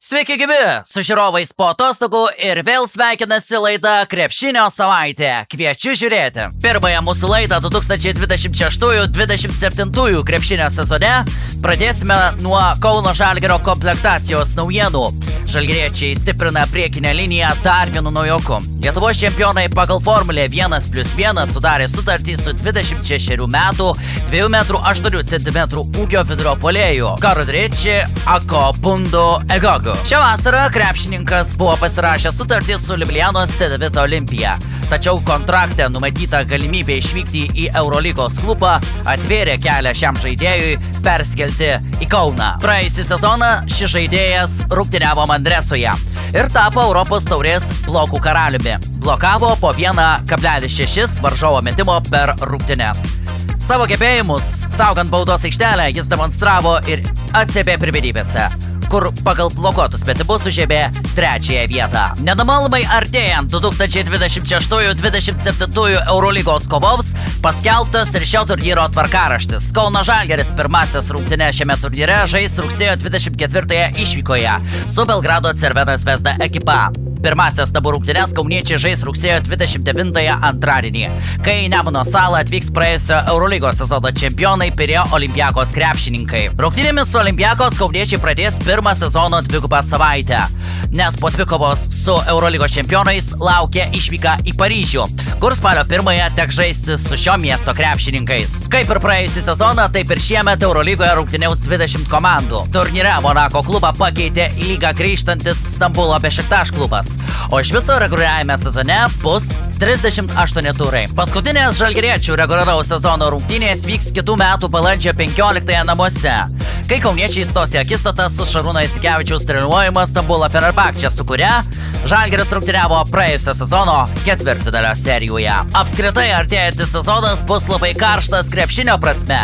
Sveiki gyvi, su žiūrovais po atostogų ir vėl sveikinasi laida Krepšinio savaitė. Kviečiu žiūrėti. Pirmąją mūsų laidą 2026-2027 krepšinio sezone pradėsime nuo Kauno Žalgirio komplektacijos naujienų. Žalgiriečiai stiprina priekinę liniją dar vienu naujoku. Lietuvos čempionai pagal formulę 1+1 sudarė sutartį su 26 metų, 2,8 m ūgio vidurio puolėju Karodriči Akobundu Egogu. Šią vasarą krepšininkas buvo pasirašęs sutartį su Liublianos C9 Olimpija. Tačiau kontrakte numatyta galimybė išvykti į Eurolygos klubą atvėrė kelią šiam žaidėjui perskelti į Kauną. Praėjusį sezoną šis žaidėjas rungtyniavo Mandresoje ir tapo Europos taurės blokų karaliumi. Blokavo po 1,6 varžovo metimo per rungtynes. Savo gebėjimus, saugant baudos aikštelę, jis demonstravo ir ACB pirmenybėse, kur pagal blokuotus metimus užėmė 3. vietą. Nenumalomai artėjant 2026-2027 Eurolygos kovoms paskelbtas ir šio turnyro tvarkaraštis. Kauno Žalgiris pirmasis rungtynes šiame turnyre žais rugsėjo 24 išvykoje su Belgrado Cervena Zvezda ekipa. Pirmasias namų rungtynes kauniečiai žais rugsėjo 29 antradienį, kai į Nemuno salą atvyks praėjusio Eurolygos sezono čempionai Pirėjo Olympiakos krepšininkai. Rungtynėmis su Olympiakos kauniečiai pradės pirmą sezono dvigubą savaitę, nes po dvikovos su Eurolygos čempionais laukia išvyka į Paryžių, kur spalio 1 teks žaisti su šio miesto krepšininkais. Kaip ir praėjusį sezoną, taip ir šiemet Eurolygoje rungtyniaus 20 komandų. Turnyre Monako klubą pakeitė į lygą grįžtantis Stambulo Bešiktaš klubas, o iš viso reguliariajame sezone bus 38 turai. Paskutinės žalgiriečių reguliaraus sezono rungtynės vyks kitų metų balandžio 15 namuose, kai kauniečiai stos į akistatą su Šarūno Jasikevičiaus treniruojama Stambulo Fenerbahče, su kuria Žalgiris rungtyniavo praėjusio sezono ketvirtfinalio serijoje. Apskritai artėjantis sezonas bus labai karštas krepšinio prasme,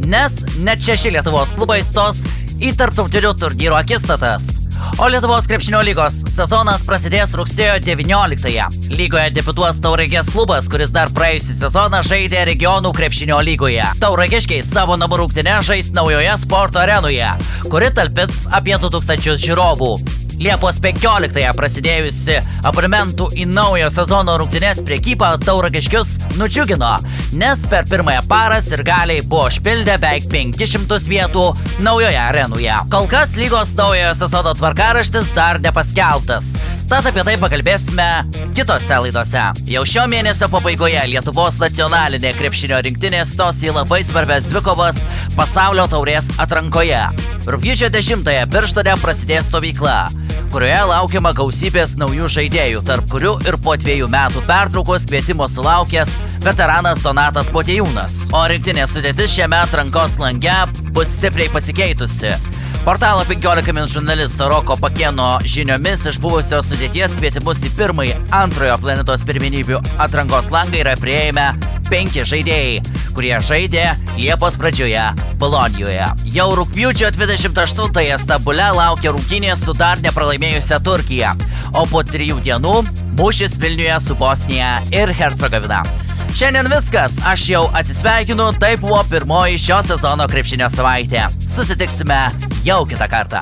nes net 6 Lietuvos klubai stos į tarptautinių turnyrų akistatas. O Lietuvos krepšinio lygos sezonas prasidės rugsėjo 19-ąją. Lygoje debiutuos Tauragės klubas, kuris dar praėjusį sezoną žaidė regionų krepšinio lygoje. Tauragiškiai savo namų rungtynes žais naujoje sporto arenoje, kuri talpins apie 2000 žiūrovų. Liepos 15-ąją prasidėjusi abonementų į naujo sezono rungtynes prekyba tauragiškius nudžiugino, nes per pirmąją parą sirgaliai buvo užpildę beveik 500 vietų naujoje arenoje. Kol kas lygos naujojo sezono tvarkaraštis dar nepaskelbtas, tad apie tai pakalbėsime kitose laidose. Jau šio mėnesio pabaigoje Lietuvos nacionalinė krepšinio rinktinė stos į labai svarbias dvikovas pasaulio taurės atrankoje. Rugpjūčio 10-ąją Birštone prasidės stovykla, kurioje laukiama gausybės naujų žaidėjų, tarp kurių ir po 2 metų pertraukos kvietimo sulaukęs veteranas Donatas Motiejūnas. O rinktinės sudėtis šiame atrankos lange bus stipriai pasikeitusi. Portalo 15 min žurnalisto Roko Pakėno žiniomis iš buvusios sudėties kvietimus į pirmąjį antrojo planetos pirmenybių atrankos langą yra priėmę 5 žaidėjai, kurie žaidė Liepos pradžioje Bolonijoje. Jau rugpjūčio 28-ąją Stambule laukia rungtynės su dar nepralaimėjusia Turkija, o po 3 dienų mūšis Vilniuje su Bosnija ir Hercegovina. Šiandien viskas, aš jau atsisveikinu, tai buvo pirmoji šio sezono krepšinio savaitė. Susitiksime jau kitą kartą.